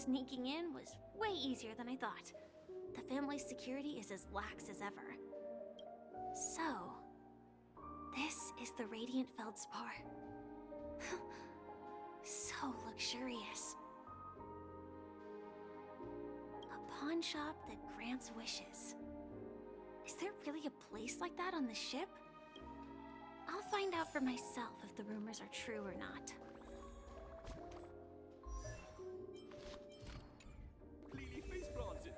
Sneaking in was way easier than I thought. The family's security is as lax as ever. So, this is the Radiant Feldspar. So luxurious. A pawn shop that grants wishes. Is there really a place like that on the ship? I'll find out for myself if the rumors are true or not. Clearly face planted.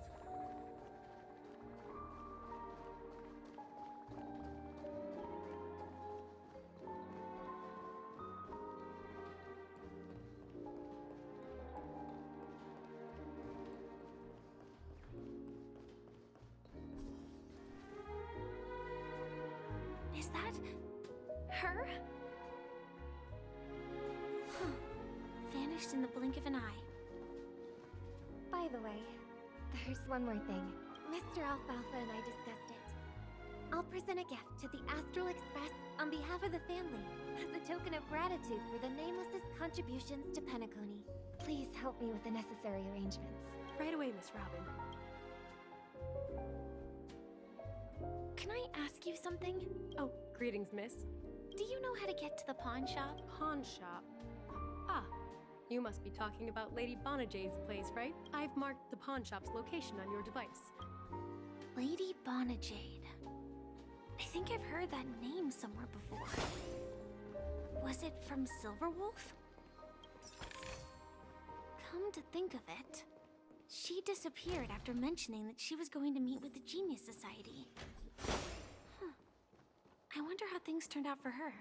Is that her? Huh. Vanished in the blink of an eye. By the way, there's one more thing. Mr. Alfalfa and I discussed it. I'll present a gift to the Astral Express on behalf of the family, as a token of gratitude for the Nameless's contributions to Penacony. Please help me with the necessary arrangements. Right away, Miss Robin. Can I ask you something? Oh, greetings, miss. Do you know how to get to the pawn shop? Pawn shop. Ah, you must be talking about Lady Bonajade's place, right? I've marked the pawn shop's location on your device. Lady Bonajade. I think I've heard that name somewhere before. Was it from Silverwolf? Come to think of it, she disappeared after mentioning that she was going to meet with the Genius Society. Huh. I wonder how things turned out for her.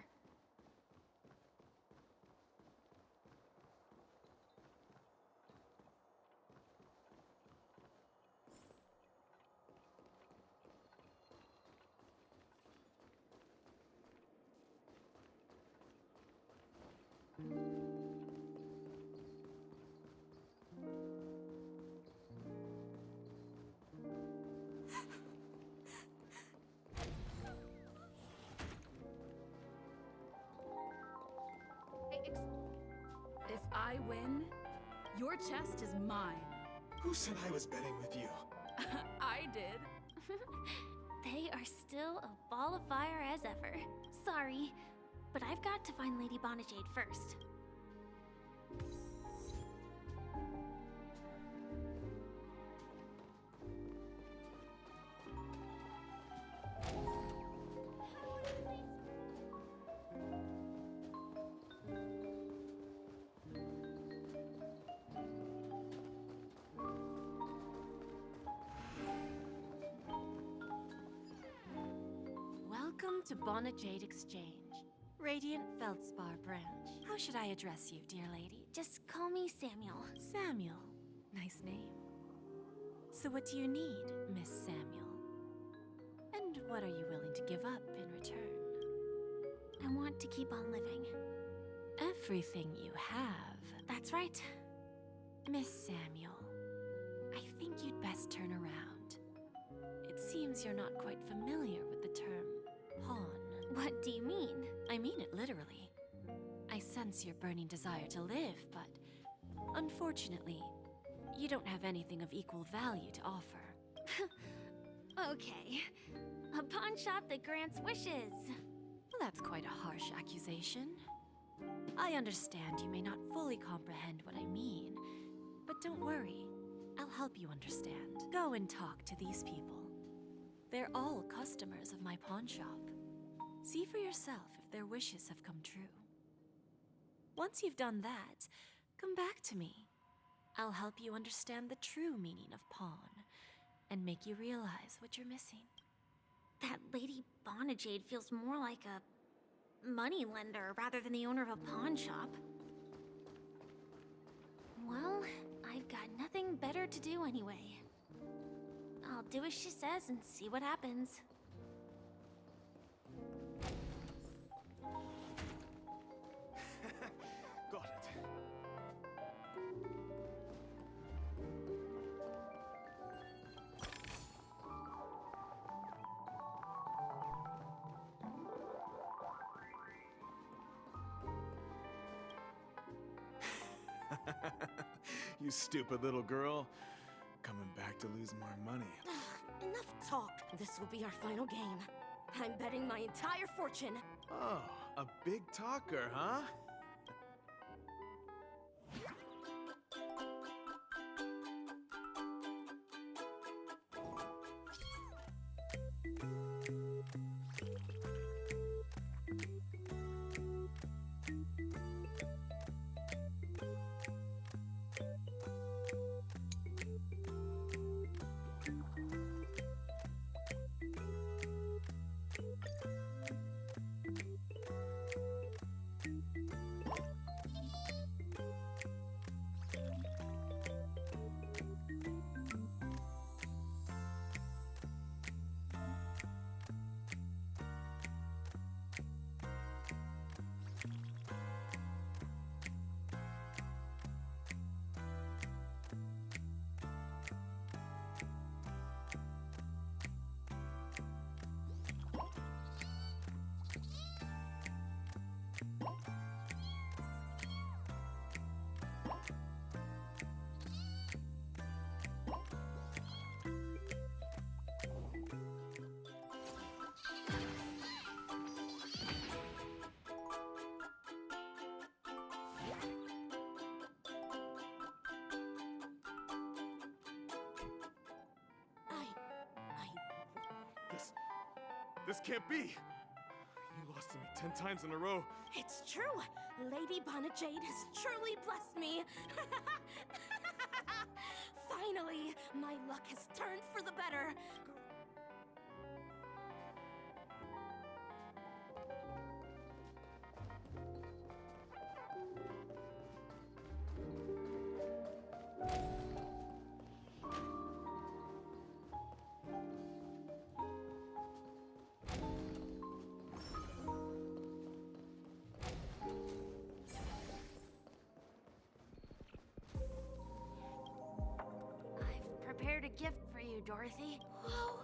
If I win, your chest is mine. Who said I was betting with you? I did. They are still a ball of fire as ever. Sorry, but I've got to find Lady Bonajade first. Welcome to Bonajade Exchange, Radiant Feldspar branch. How should I address you, dear lady? Just call me Samuel. Samuel. Nice name. So what do you need, Miss Samuel? And what are you willing to give up in return? I want to keep on living. Everything you have. That's right. Miss Samuel, I think you'd best turn around. It seems you're not quite familiar with the term pawn. What do you mean? I mean it literally. I sense your burning desire to live, but unfortunately, you don't have anything of equal value to offer. Okay. A pawn shop that grants wishes. Well, that's quite a harsh accusation. I understand you may not fully comprehend what I mean, but don't worry. I'll help you understand. Go and talk to these people. They're all customers of my pawn shop. See for yourself if their wishes have come true. Once you've done that, come back to me. I'll help you understand the true meaning of pawn and make you realize what you're missing. That Lady Bonajade feels more like a money lender rather than the owner of a pawn shop. Well, I've got nothing better to do anyway. I'll do as she says and see what happens. Got it. You stupid little girl. Coming back to lose more money. Enough talk. This will be our final game. I'm betting my entire fortune. Oh, a big talker, huh? This can't be! You lost to me 10 times in a row. It's true. Lady Bonajade has truly blessed me. Finally, my luck has turned for the better. Prepared a gift for you, Dorothy. Whoa!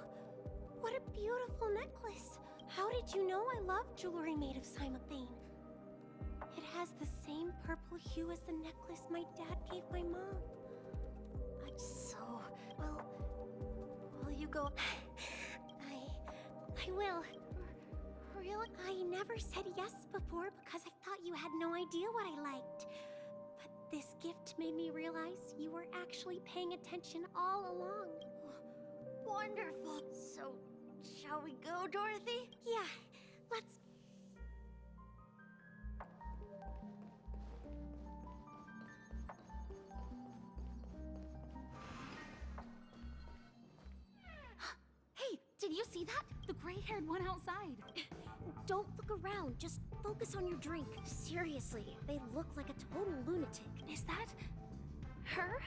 What a beautiful necklace! How did you know I love jewelry made of cymophane? It has the same purple hue as the necklace my dad gave my mom. So, will you go? I will. Really? I never said yes before because I thought you had no idea what I liked. This gift made me realize you were actually paying attention all along. Wonderful. So, shall we go, Dorothy? Yeah, let's... Hey, did you see that? The gray-haired one outside. Don't look around, just focus on your drink. Seriously, they look like a total lunatic. Is that her?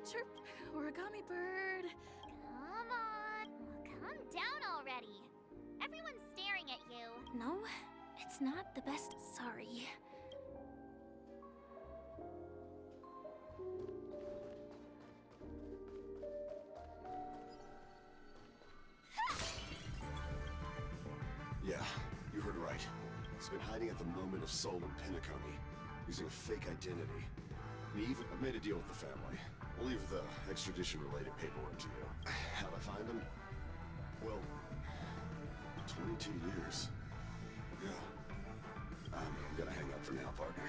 Chirp, origami bird. Come on, come down already. Everyone's staring at you. No, it's not the best. Sorry. Yeah, you heard right. He's been hiding at the moment of soul in Pinnaconny, using a fake identity. And he even made a deal with the family. I'll leave the extradition-related paperwork to you. How'd I find him? Well, 22 years. Yeah. I'm gonna hang up for now, partner.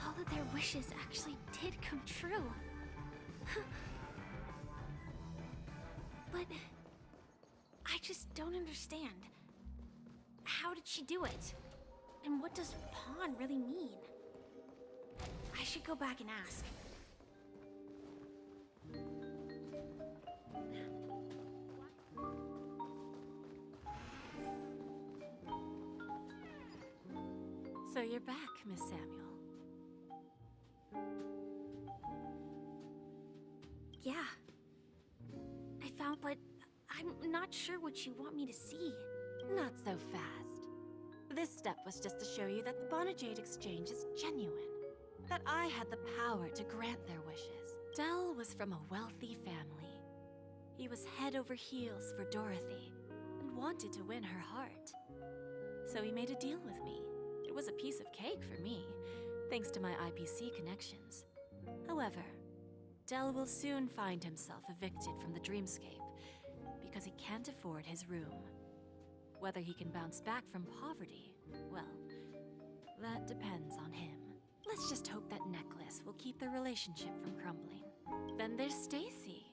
All of their wishes actually did come true. But I just don't understand. How did she do it? And what does pawn really mean? I should go back and ask. So you're back, Miss Samuel. Yeah. I found, but I'm not sure what you want me to see. Not so fast. This step was just to show you that the Bonajade exchange is genuine. That I had the power to grant their wishes. Del was from a wealthy family. He was head over heels for Dorothy and wanted to win her heart. So he made a deal with me. It was a piece of cake for me, thanks to my IPC connections. However, Del will soon find himself evicted from the dreamscape because he can't afford his room. Whether he can bounce back from poverty, well, that depends on him. Let's just hope that necklace will keep their relationship from crumbling. Then there's Stacy,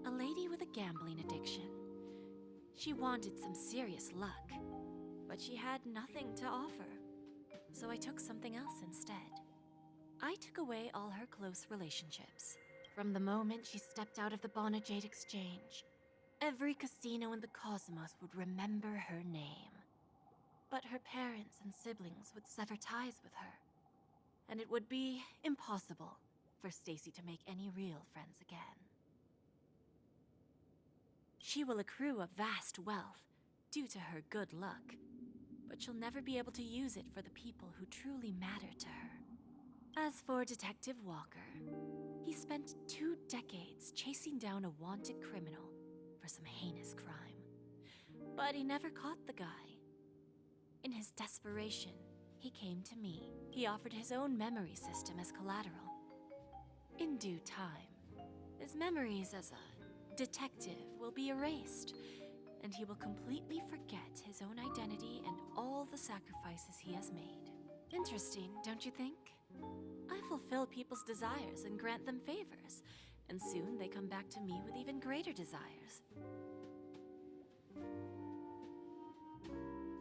a lady with a gambling addiction. She wanted some serious luck, but she had nothing to offer. So I took something else instead. I took away all her close relationships. From the moment she stepped out of the Bonajade exchange, every casino in the cosmos would remember her name. But her parents and siblings would sever ties with her, and it would be impossible for Stacy to make any real friends again. She will accrue a vast wealth due to her good luck, but she'll never be able to use it for the people who truly matter to her. As for Detective Walker, he spent 2 decades chasing down a wanted criminal for some heinous crime. But he never caught the guy. In his desperation, he came to me. He offered his own memory system as collateral. In due time, his memories as a detective will be erased, and he will completely forget his own identity and all the sacrifices he has made. Interesting, don't you think? I fulfill people's desires and grant them favors, and soon they come back to me with even greater desires.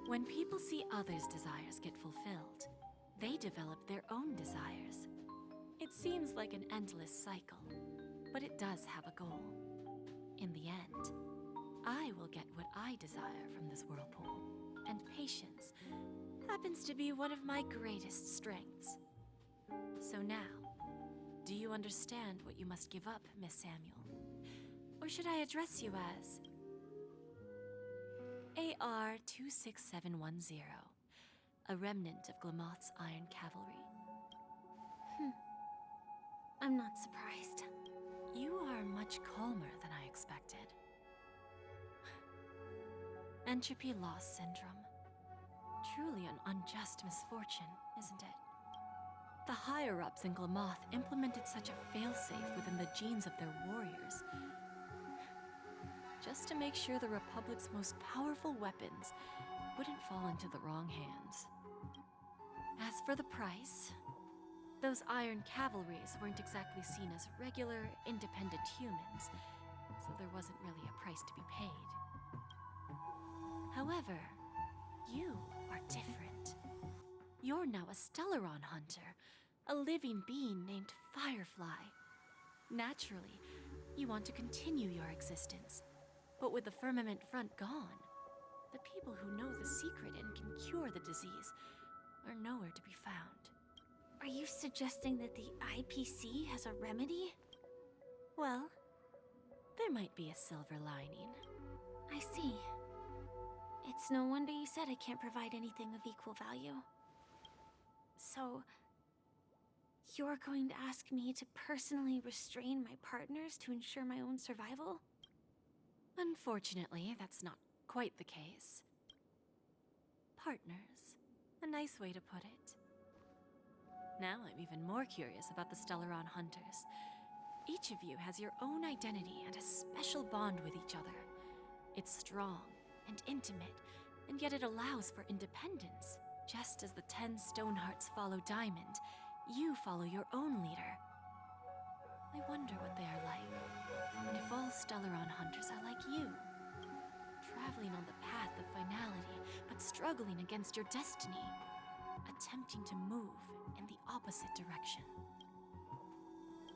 When people see others' desires get fulfilled, they develop their own desires. It seems like an endless cycle, but it does have a goal. In the end, I will get what I desire from this whirlpool, and patience happens to be one of my greatest strengths. So now, do you understand what you must give up, Miss Samuel? Or should I address you as AR-26710, a remnant of Glamoth's Iron Cavalry? I'm not surprised. You are much calmer than I expected. Entropy loss syndrome. Truly an unjust misfortune, isn't it? The higher-ups in Glamoth implemented such a failsafe within the genes of their warriors, just to make sure the Republic's most powerful weapons wouldn't fall into the wrong hands. As for the price, those Iron Cavalries weren't exactly seen as regular, independent humans, so there wasn't really a price to be paid. However, you are different. You're now a Stellaron hunter, a living being named Firefly. Naturally, you want to continue your existence, but with the firmament front gone, the people who know the secret and can cure the disease are nowhere to be found. Are you suggesting that the IPC has a remedy? Well, there might be a silver lining. I see. It's no wonder you said I can't provide anything of equal value. So, you're going to ask me to personally restrain my partners to ensure my own survival? Unfortunately, that's not quite the case. Partners. A nice way to put it. Now I'm even more curious about the Stellaron hunters. Each of you has your own identity and a special bond with each other. It's strong and intimate, and yet it allows for independence. Just as the 10 Stonehearts follow Diamond, you follow your own leader. I wonder what they are like, and if all Stellaron hunters are like you. Traveling on the path of finality, but struggling against your destiny. Attempting to move in the opposite direction.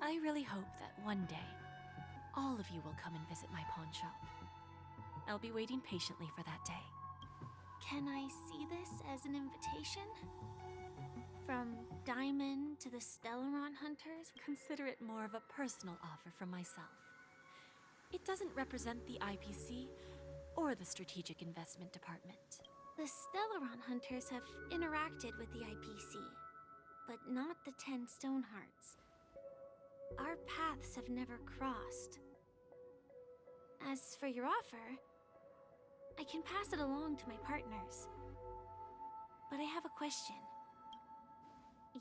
I really hope that one day, all of you will come and visit my pawn shop. I'll be waiting patiently for that day. Can I see this as an invitation? From Diamond to the Stellaron hunters? Consider it more of a personal offer from myself. It doesn't represent the IPC or the Strategic Investment Department. The Stellaron hunters have interacted with the IPC, but not the 10 Stonehearts. Our paths have never crossed. As for your offer, I can pass it along to my partners. But I have a question.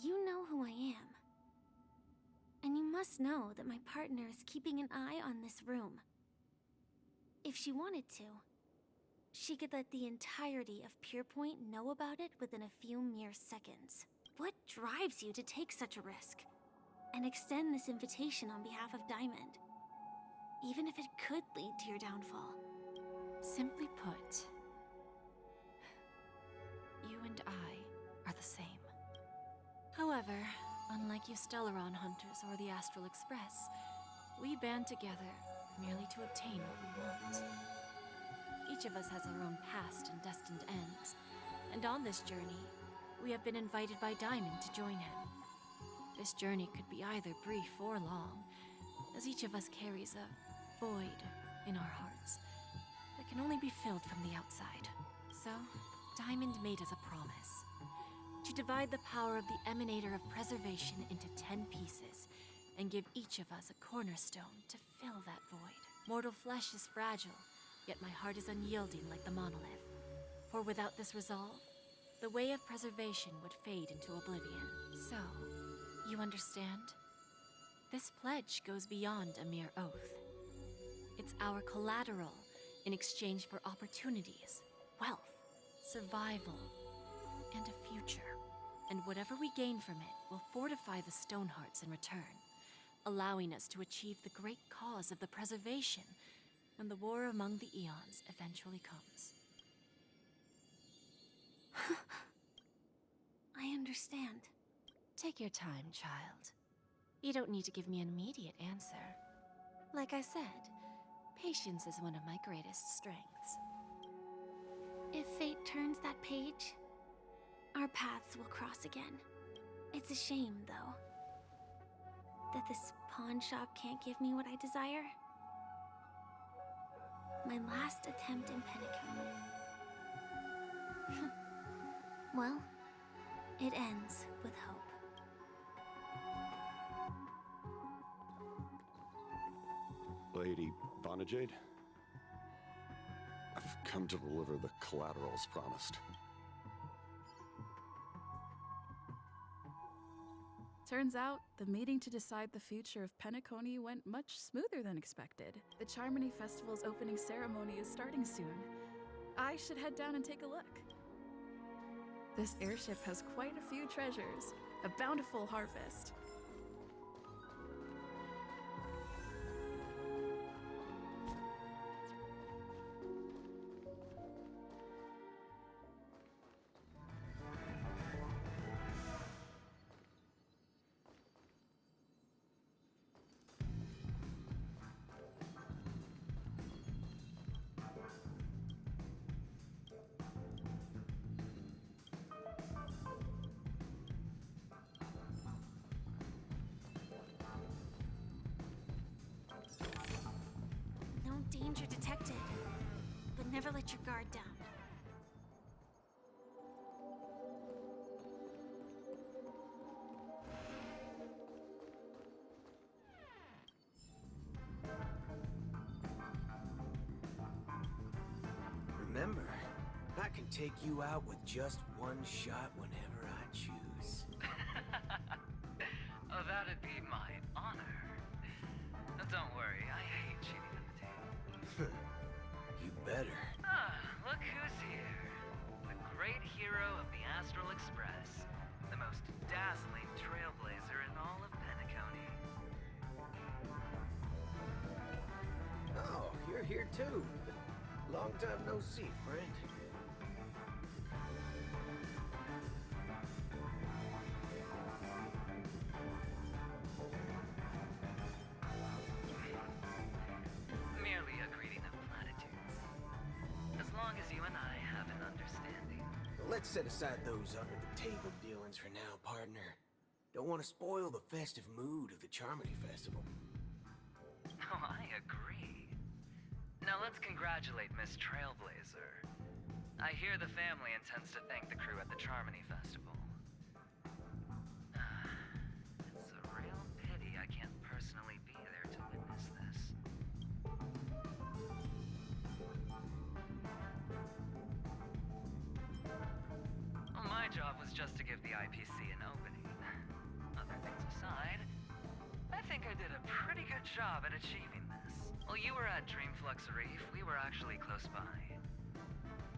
You know who I am. And you must know that my partner is keeping an eye on this room. If she wanted to, she could let the entirety of Purepoint know about it within a few mere seconds. What drives you to take such a risk? And extend this invitation on behalf of Diamond? Even if it could lead to your downfall. Simply put, you and I are the same. However, unlike you Stellaron hunters or the Astral Express, we band together merely to obtain what we want. Each of us has our own past and destined ends, and on this journey, we have been invited by Diamond to join him. This journey could be either brief or long, as each of us carries a void in our hearts that can only be filled from the outside. So, Diamond made us a promise to divide the power of the Emanator of Preservation into 10 pieces and give each of us a cornerstone to fill that void. Mortal flesh is fragile, yet my heart is unyielding like the monolith. For without this resolve, the way of preservation would fade into oblivion. So, you understand? This pledge goes beyond a mere oath. It's our collateral in exchange for opportunities, wealth, survival, and a future. And whatever we gain from it will fortify the Stonehearts in return, allowing us to achieve the great cause of the preservation when the war among the eons eventually comes. I understand. Take your time, child. You don't need to give me an immediate answer. Like I said, patience is one of my greatest strengths. If fate turns that page, our paths will cross again. It's a shame, though, that this pawn shop can't give me what I desire. My last attempt in Penacony. Well, it ends with hope. Lady Bonajade? I've come to deliver the collaterals promised. Turns out, the meeting to decide the future of Penacony went much smoother than expected. The Charmony Festival's opening ceremony is starting soon. I should head down and take a look. This airship has quite a few treasures. A bountiful harvest. No danger detected, but never let your guard down. Remember, I can take you out with just one shot whenever I choose. Oh, that'd be my honor. Don't worry, I hate cheating at the table. You better. Ah, look who's here. The great hero of the Astral Express. The most dazzling trailblazer in all of Penacony. Oh, you're here too. Long time no see, friend. Merely a greeting of platitudes. As long as you and I have an understanding. Let's set aside those under-the-table dealings for now, partner. Don't want to spoil the festive mood of the Charmony Festival. Oh, I agree. Now let's congratulate Miss Trailblazer. I hear the family intends to thank the crew at the Charmony Festival. It's a real pity I can't personally be there to witness this. Well, my job was just to give the IPC an opening. Other things aside, I think I did a pretty good job at achieving this. While you were at Dreamflux Reef, we were actually close by.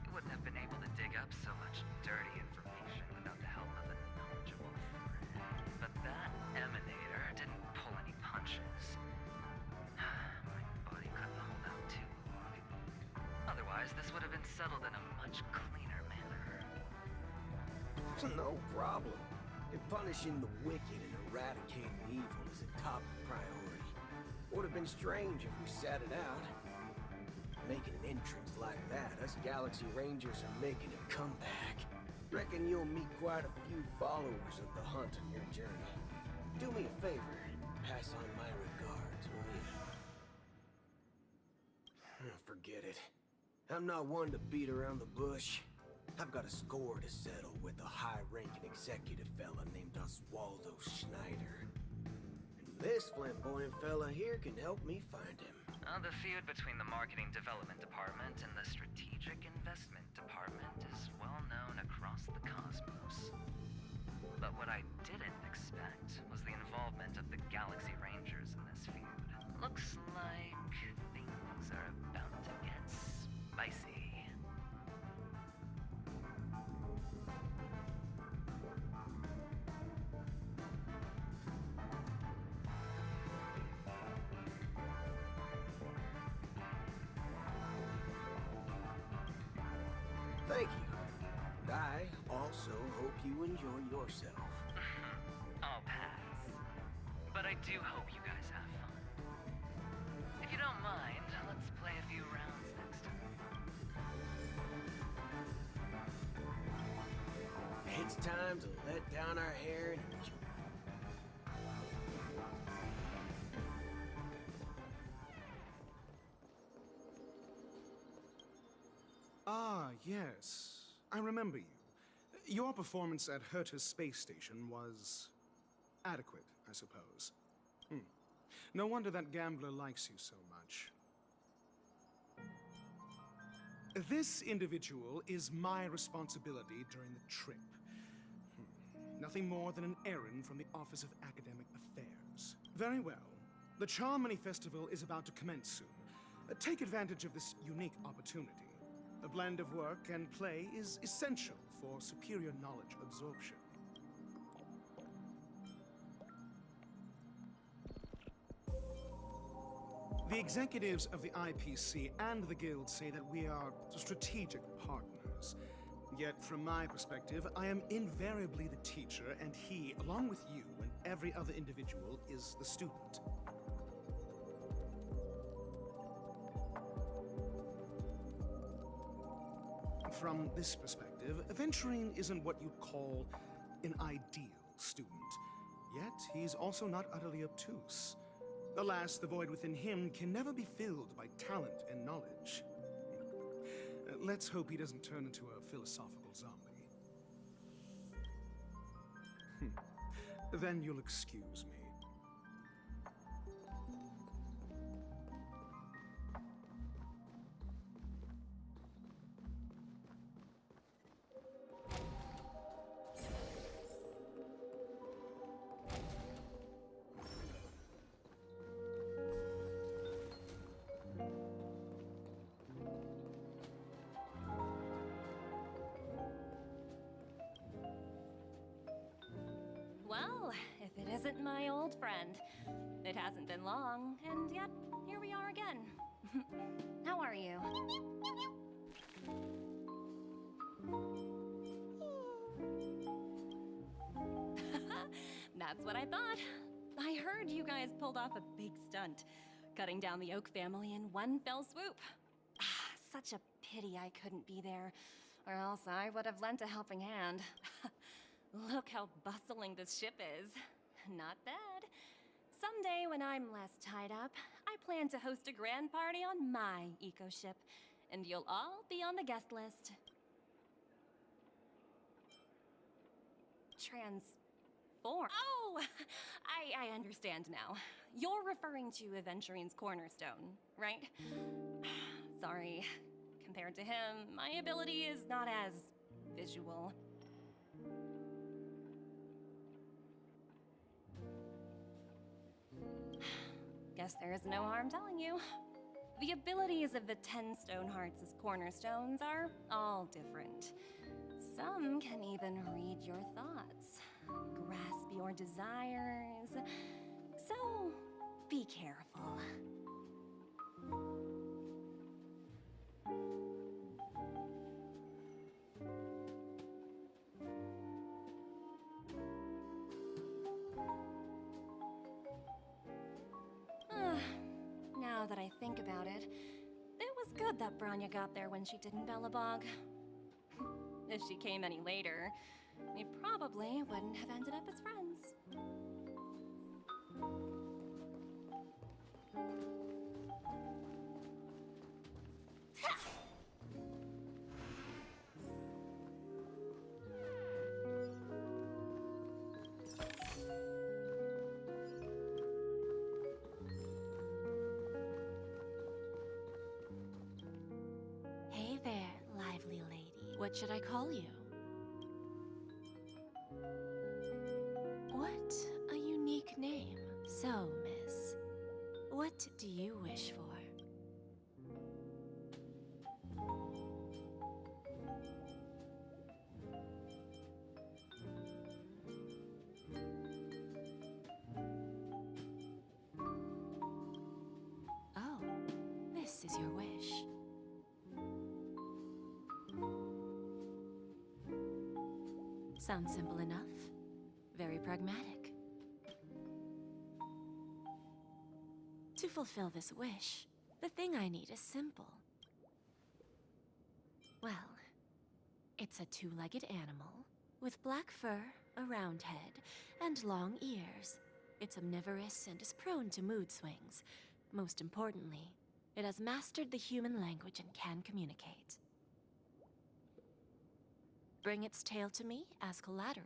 We wouldn't have been able to dig up so much dirty information without the help of a knowledgeable friend. But that emanator didn't pull any punches. My body couldn't hold out too long. Otherwise, this would have been settled in a much cleaner manner. No problem. And punishing the wicked and eradicating evil is a top priority. Would have been strange if we sat it out. Making an entrance like that, us Galaxy Rangers are making a comeback. Reckon you'll meet quite a few followers of the hunt on your journey. Do me a favor, pass on my regards, will you? Forget it. I'm not one to beat around the bush. I've got a score to settle with a high-ranking executive fella named Oswaldo Schneider. And this flamboyant fella here can help me find him. The feud between the Marketing Development Department and the Strategic Investment Department is well known across the cosmos. But what I didn't expect was the involvement of the Galaxy Rangers in this feud. Looks like things are about to get spicy. Thank you. And I also hope you enjoy yourself. I'll pass. But I do hope you guys have fun. If you don't mind, let's play a few rounds next time. It's time to let down our hair and enjoy. Ah, yes. I remember you. Your performance at Herta's space station was adequate, I suppose. No wonder that gambler likes you so much. This individual is my responsibility during the trip. Nothing more than an errand from the Office of Academic Affairs. Very well. The Charmony Festival is about to commence soon. Take advantage of this unique opportunity. A blend of work and play is essential for superior knowledge absorption. The executives of the IPC and the Guild say that we are strategic partners. Yet, from my perspective, I am invariably the teacher, and he, along with you and every other individual, is the student. From this perspective, Aventurine isn't what you'd call an ideal student. Yet, he's also not utterly obtuse. Alas, the void within him can never be filled by talent and knowledge. Let's hope he doesn't turn into a philosophical zombie. Then you'll excuse me. Well, if it isn't my old friend. It hasn't been long, and yet, here we are again. How are you? That's what I thought. I heard you guys pulled off a big stunt, cutting down the Oak family in one fell swoop. Such a pity I couldn't be there, or else I would have lent a helping hand. Look how bustling this ship is. Not bad. Someday when I'm less tied up, I plan to host a grand party on my eco-ship, and you'll all be on the guest list. transform. Oh, I understand now. You're referring to Aventurine's cornerstone, right? Sorry. Compared to him, my ability is not as visual. Guess there's no harm telling you. The abilities of the 10 Stonehearts' cornerstones are all different. Some can even read your thoughts, grasp your desires. So, be careful. Now that I think about it, it was good that Branya got there when she did in Belobog. If she came any later, we probably wouldn't have ended up as friends. Hey there, lively lady. What should I call you? What a unique name. So, miss, what do you wish for? Oh, this is your wish. Sounds simple enough. Very pragmatic. To fulfill this wish, the thing I need is simple. Well, it's a two-legged animal with black fur, a round head, and long ears. It's omnivorous and is prone to mood swings. Most importantly, it has mastered the human language and can communicate. Bring its tail to me as collateral.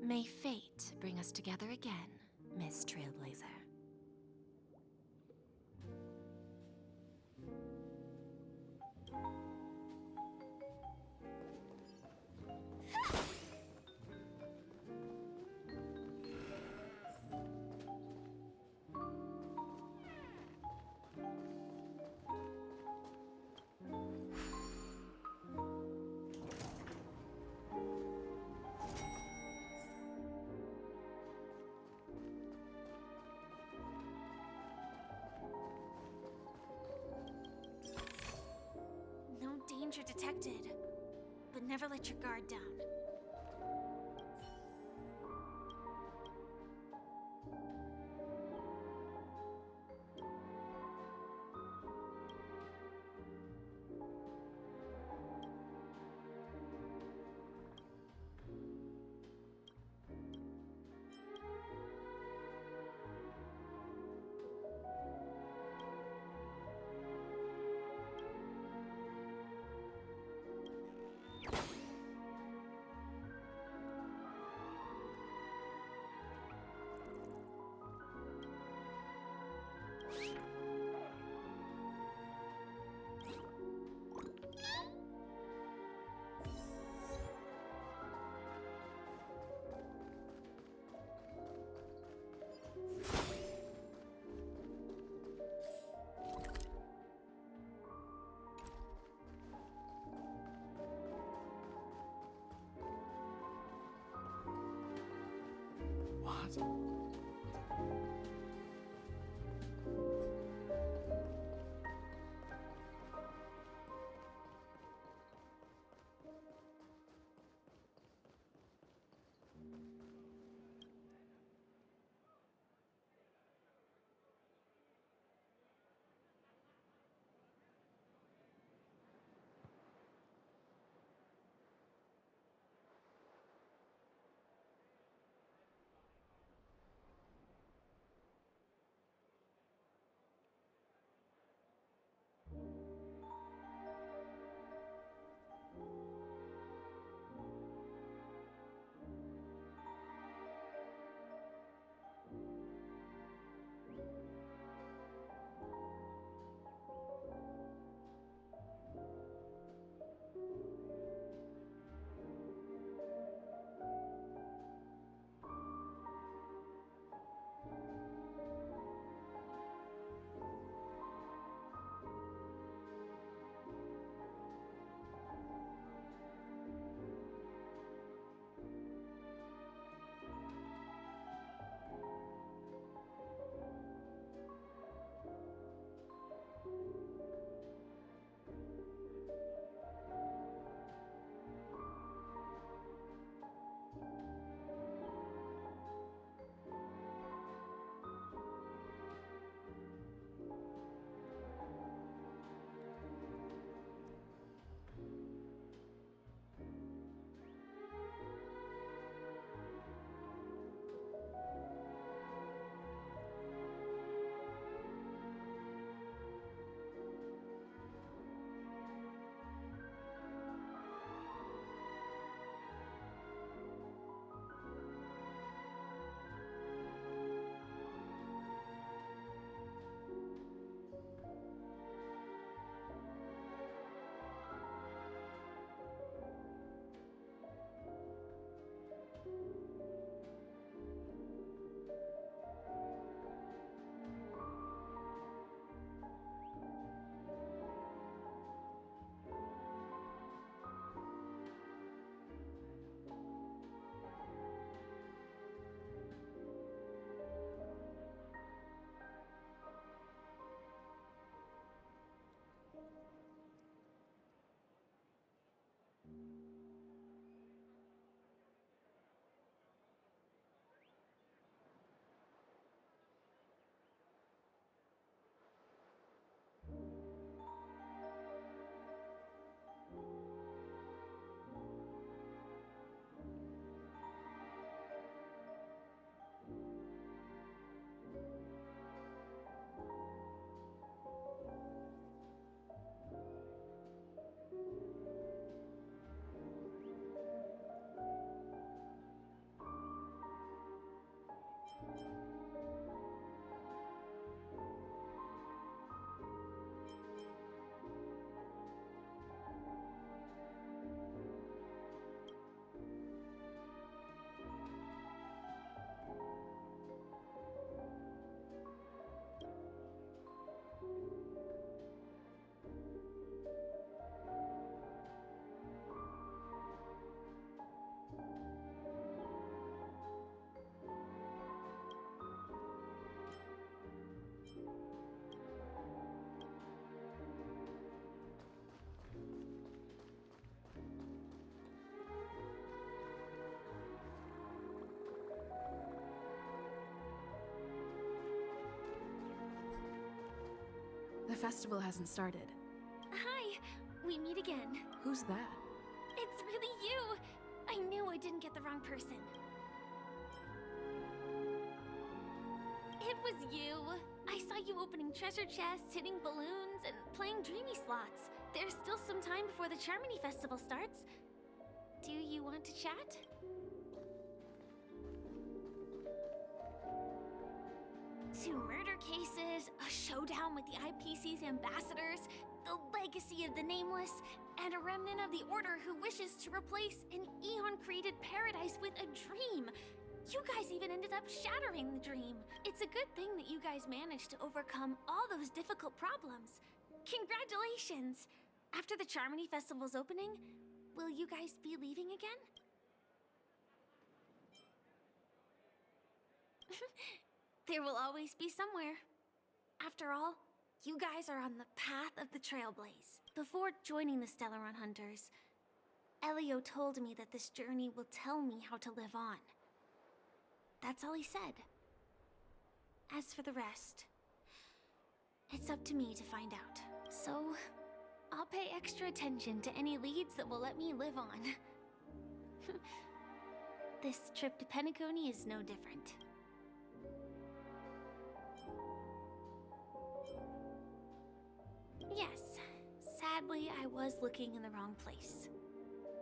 May fate bring us together again, Miss Trailblazer. No danger detected, but never let your guard down. What? festival hasn't started. Hi, we meet again. Who's that? It's really you! I knew I didn't get the wrong person. It was you! I saw you opening treasure chests, hitting balloons, and playing dreamy slots. There's still some time before the Charmony Festival starts. Do you want to chat? Two murder cases, a showdown with the IPC's ambassadors, the legacy of the Nameless, and a remnant of the Order who wishes to replace an Eon-created paradise with a dream. You guys even ended up shattering the dream. It's a good thing that you guys managed to overcome all those difficult problems. Congratulations! After the Charmony Festival's opening, will you guys be leaving again? There will always be somewhere. After all, you guys are on the path of the Trailblaze. Before joining the Stellaron Hunters, Elio told me that this journey will tell me how to live on. That's all he said. As for the rest, it's up to me to find out. So, I'll pay extra attention to any leads that will let me live on. This trip to Penacony is no different. Yes, sadly I was looking in the wrong place.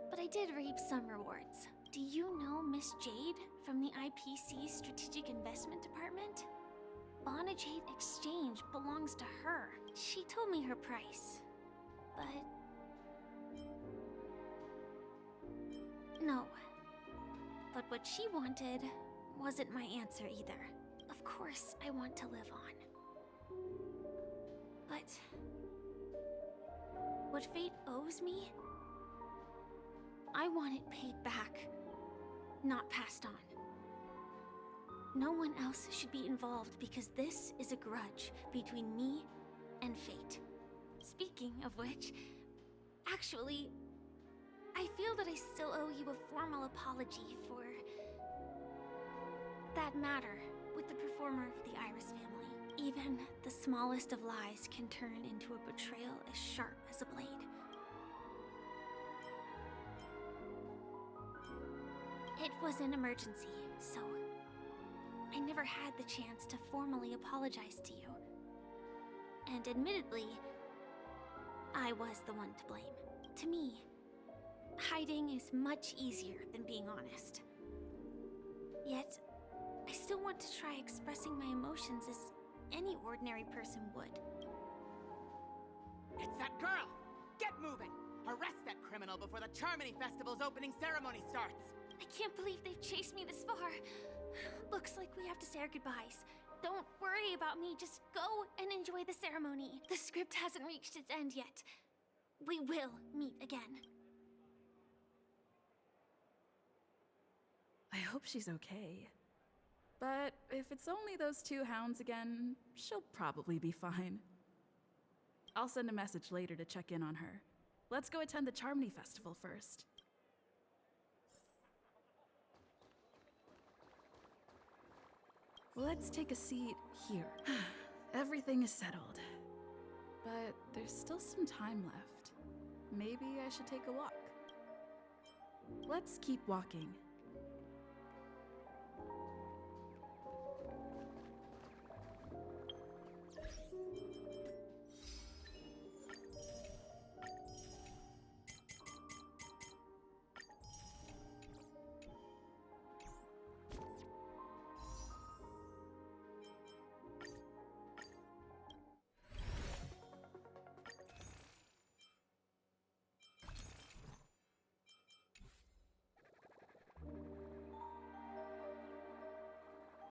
But I did reap some rewards. Do you know Miss Jade from the IPC Strategic Investment Department? Bonajade Exchange belongs to her. She told me her price. But... no. But what she wanted wasn't my answer either. Of course I want to live on. But... what fate owes me, I want it paid back, not passed on. No one else should be involved because this is a grudge between me and fate. Speaking of which, actually, I feel that I still owe you a formal apology for that matter with the performer of the Iris family. Even the smallest of lies can turn into a betrayal as sharp as a blade. It was an emergency, so I never had the chance to formally apologize to you. And admittedly, I was the one to blame. To me, hiding is much easier than being honest. Yet, I still want to try expressing my emotions as any ordinary person would. It's that girl! Get moving! Arrest that criminal before the Charmony Festival's opening ceremony starts! I can't believe they've chased me this far. Looks like we have to say our goodbyes. Don't worry about me, just go and enjoy the ceremony. The script hasn't reached its end yet. We will meet again. I hope she's okay. But if it's only those two hounds again, she'll probably be fine. I'll send a message later to check in on her. Let's go attend the Charmony Festival first. Let's take a seat here. Everything is settled. But there's still some time left. Maybe I should take a walk. Let's keep walking.